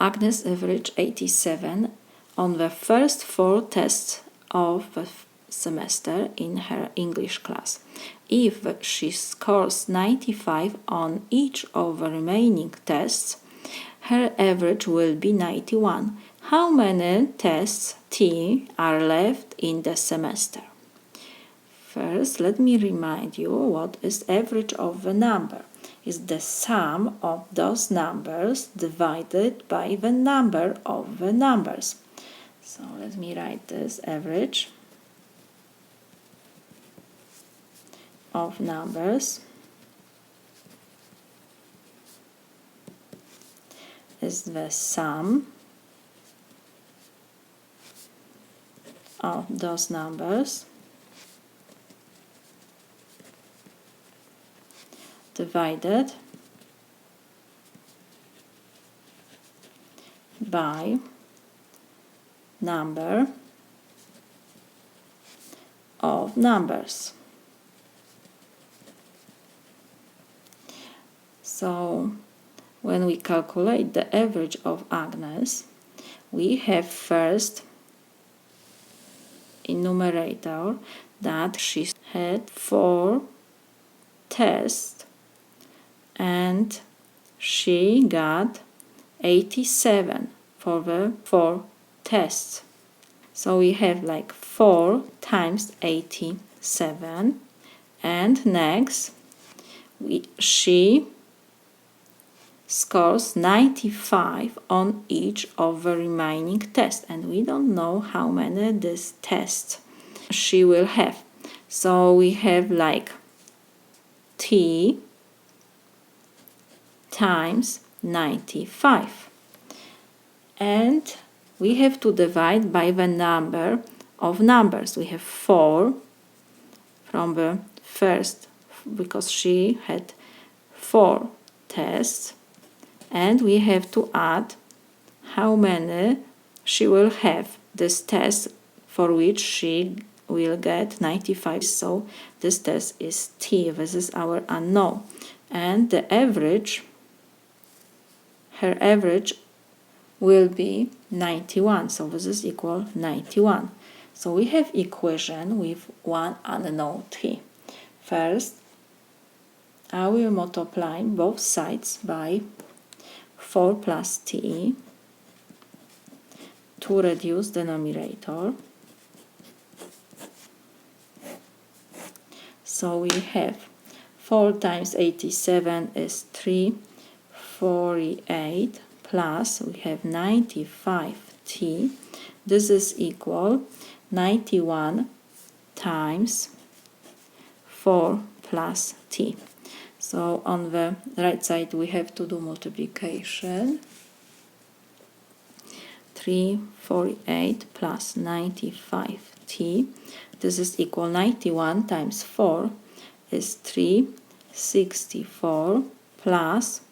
Agnes averaged 87 on the first 4 tests of the semester in her English class. If she scores 95 on each of the remaining tests, her average will be 91. How many tests T are left in the semester? First, let me remind you what is average of the number. It's the sum of those numbers divided by the number of the numbers. So let me write this: average of numbers is the sum of those numbers divided by number of numbers. So when we calculate the average of Agnes, we have first in numerator that she had 4 tests and she got 87 for the 4 tests. So we have like 4 times 87, and next she scores 95 on each of the remaining tests, and we don't know how many this test she will have. So we have like T times 95, and we have to divide by the number of numbers. We have 4 from the first, because she had 4 tests, and we have to add how many she will have this test for which she will get 95. So this test is T. This is our unknown, and the average, her average will be 91. So this is equal 91. So we have equation with one unknown T. First, I will multiply both sides by 4 plus T to reduce the numerator. So we have 4 times 87 is 348 plus we have 95T. This is equal 91 times 4 plus T. So on the right side we have to do multiplication. 348 plus 95T. This is equal 91 times 4 is 364 plus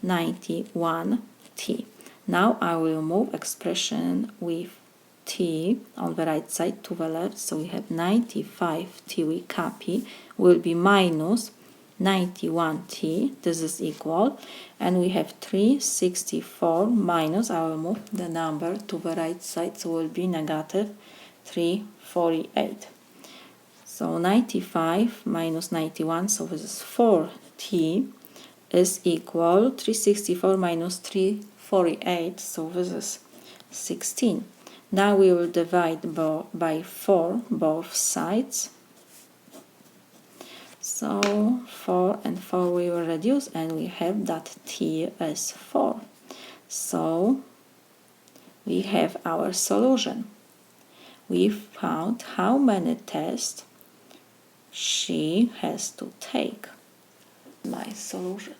91T. Now I will move expression with T on the right side to the left. So we have 95T, we copy, will be minus 91T. This is equal, and we have 364 minus, I will move the number to the right side, so will be negative 348. So 95 minus 91, so this is 4T, is equal 364 minus 348, so this is 16. Now we will divide by 4 both sides. So 4 and 4 we will reduce, and we have that T is 4. So we have our solution. We found how many tests she has to take. My solution.